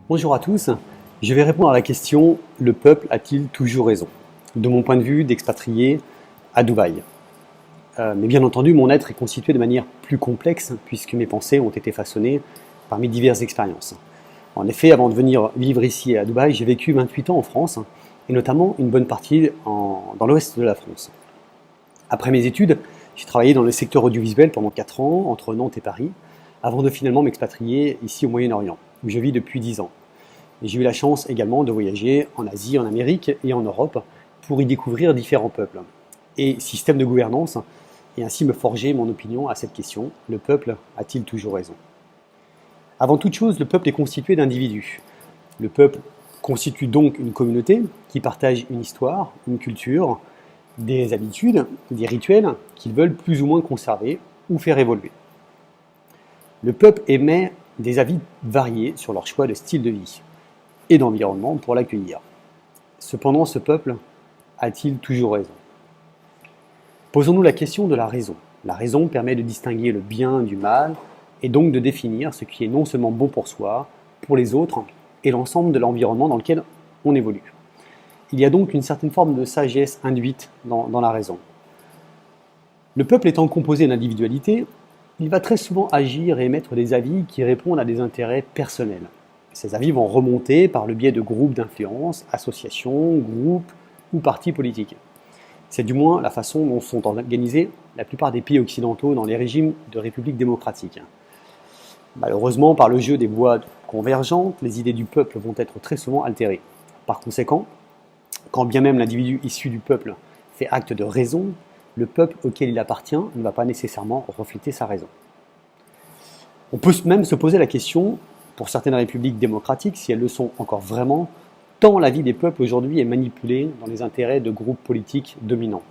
Bonjour à tous, je vais répondre à la question « Le peuple a-t-il toujours raison ?» de mon point de vue d'expatrié à Dubaï. Mais bien entendu, mon être est constitué de manière plus complexe puisque mes pensées ont été façonnées par mes diverses expériences. En effet, avant de venir vivre ici à Dubaï, j'ai vécu 28 ans en France et notamment une bonne partie dans l'ouest de la France. Après mes études, j'ai travaillé dans le secteur audiovisuel pendant 4 ans entre Nantes et Paris avant de finalement m'expatrier ici au Moyen-Orient où je vis depuis 10 ans. Et j'ai eu la chance également de voyager en Asie, en Amérique et en Europe pour y découvrir différents peuples et systèmes de gouvernance et ainsi me forger mon opinion à cette question, le peuple a-t-il toujours raison? Avant toute chose, le peuple est constitué d'individus. Le peuple constitue donc une communauté qui partage une histoire, une culture, des habitudes, des rituels qu'ils veulent plus ou moins conserver ou faire évoluer. Le peuple émet des avis variés sur leur choix de style de vie et d'environnement pour l'accueillir. Cependant, ce peuple a-t-il toujours raison? Posons-nous la question de la raison. La raison permet de distinguer le bien du mal et donc de définir ce qui est non seulement bon pour soi, pour les autres et l'ensemble de l'environnement dans lequel on évolue. Il y a donc une certaine forme de sagesse induite dans la raison. Le peuple étant composé d'individualités, il va très souvent agir et émettre des avis qui répondent à des intérêts personnels. Ces avis vont remonter par le biais de groupes d'influence, associations, groupes ou partis politiques. C'est du moins la façon dont sont organisés la plupart des pays occidentaux dans les régimes de républiques démocratiques. Malheureusement, par le jeu des voix convergentes, les idées du peuple vont être très souvent altérées. Par conséquent, quand bien même l'individu issu du peuple fait acte de raison, le peuple auquel il appartient ne va pas nécessairement refléter sa raison. On peut même se poser la question, pour certaines républiques démocratiques, si elles le sont encore vraiment, tant la vie des peuples aujourd'hui est manipulée dans les intérêts de groupes politiques dominants.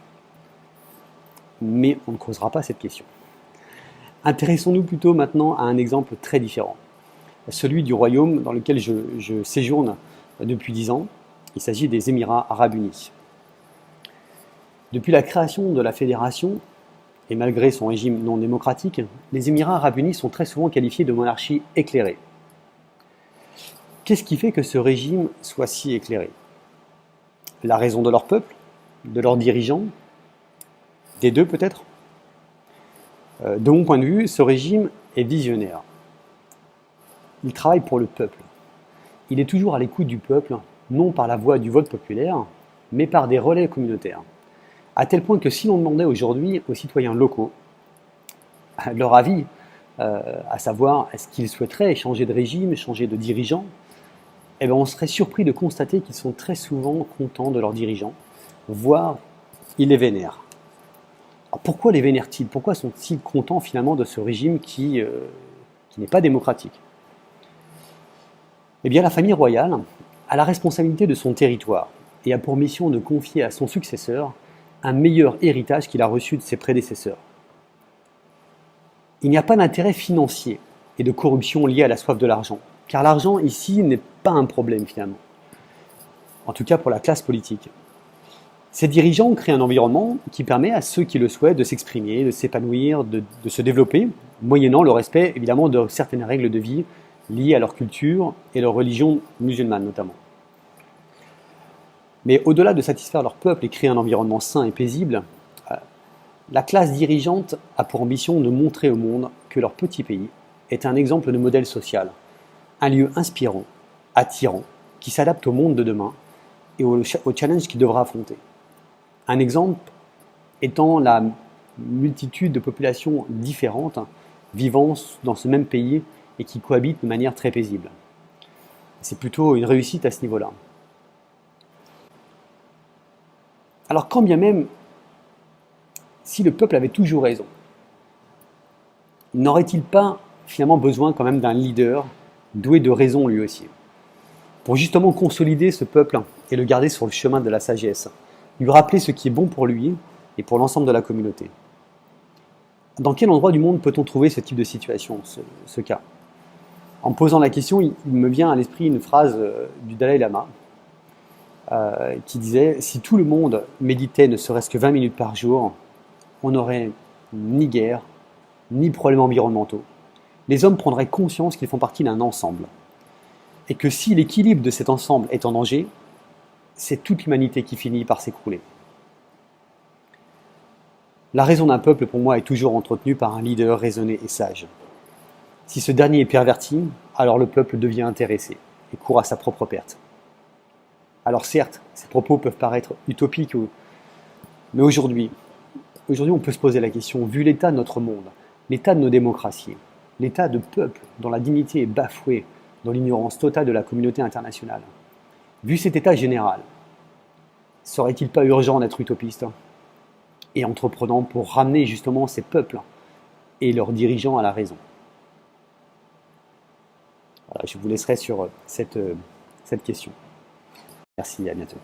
Mais on ne creusera pas cette question. Intéressons-nous plutôt maintenant à un exemple très différent, celui du royaume dans lequel je séjourne depuis 10 ans. Il s'agit des Émirats arabes unis. Depuis la création de la fédération, et malgré son régime non démocratique, les Émirats arabes unis sont très souvent qualifiés de monarchie éclairée. Qu'est-ce qui fait que ce régime soit si éclairé? La raison de leur peuple? De leurs dirigeants? Des deux peut-être? De mon point de vue, ce régime est visionnaire. Il travaille pour le peuple. Il est toujours à l'écoute du peuple, non par la voie du vote populaire, mais par des relais communautaires. À tel point que si l'on demandait aujourd'hui aux citoyens locaux leur avis, à savoir est-ce qu'ils souhaiteraient changer de régime, changer de dirigeant, eh bien on serait surpris de constater qu'ils sont très souvent contents de leurs dirigeants, voire ils les vénèrent. Alors pourquoi les vénèrent-ils? Pourquoi sont-ils contents finalement de ce régime qui n'est pas démocratique? Eh bien la famille royale a la responsabilité de son territoire et a pour mission de confier à son successeur un meilleur héritage qu'il a reçu de ses prédécesseurs. Il n'y a pas d'intérêt financier et de corruption lié à la soif de l'argent, car l'argent ici n'est pas un problème finalement, en tout cas pour la classe politique. Ces dirigeants créent un environnement qui permet à ceux qui le souhaitent de s'exprimer, de s'épanouir, de se développer, moyennant le respect évidemment de certaines règles de vie liées à leur culture et leur religion musulmane notamment. Mais au-delà de satisfaire leur peuple et créer un environnement sain et paisible, la classe dirigeante a pour ambition de montrer au monde que leur petit pays est un exemple de modèle social, un lieu inspirant, attirant, qui s'adapte au monde de demain et aux challenges qu'il devra affronter. Un exemple étant la multitude de populations différentes vivant dans ce même pays et qui cohabitent de manière très paisible. C'est plutôt une réussite à ce niveau-là. Alors quand bien même, si le peuple avait toujours raison, n'aurait-il pas finalement besoin quand même d'un leader doué de raison lui aussi, pour justement consolider ce peuple et le garder sur le chemin de la sagesse, lui rappeler ce qui est bon pour lui et pour l'ensemble de la communauté? Dans quel endroit du monde peut-on trouver ce type de situation, ce cas? En me posant la question, il me vient à l'esprit une phrase du Dalai Lama, qui disait « Si tout le monde méditait ne serait-ce que 20 minutes par jour, on n'aurait ni guerre, ni problèmes environnementaux. Les hommes prendraient conscience qu'ils font partie d'un ensemble. et que si l'équilibre de cet ensemble est en danger, c'est toute l'humanité qui finit par s'écrouler. La raison d'un peuple, pour moi, est toujours entretenue par un leader raisonné et sage. Si ce dernier est perverti, alors le peuple devient intéressé et court à sa propre perte. Alors certes, ces propos peuvent paraître utopiques, mais aujourd'hui, on peut se poser la question, vu l'état de notre monde, l'état de nos démocraties, l'état de peuples dont la dignité est bafouée dans l'ignorance totale de la communauté internationale, vu cet état général, serait-il pas urgent d'être utopiste et entreprenant pour ramener justement ces peuples et leurs dirigeants à la raison? Voilà, je vous laisserai sur cette question. Merci, à bientôt.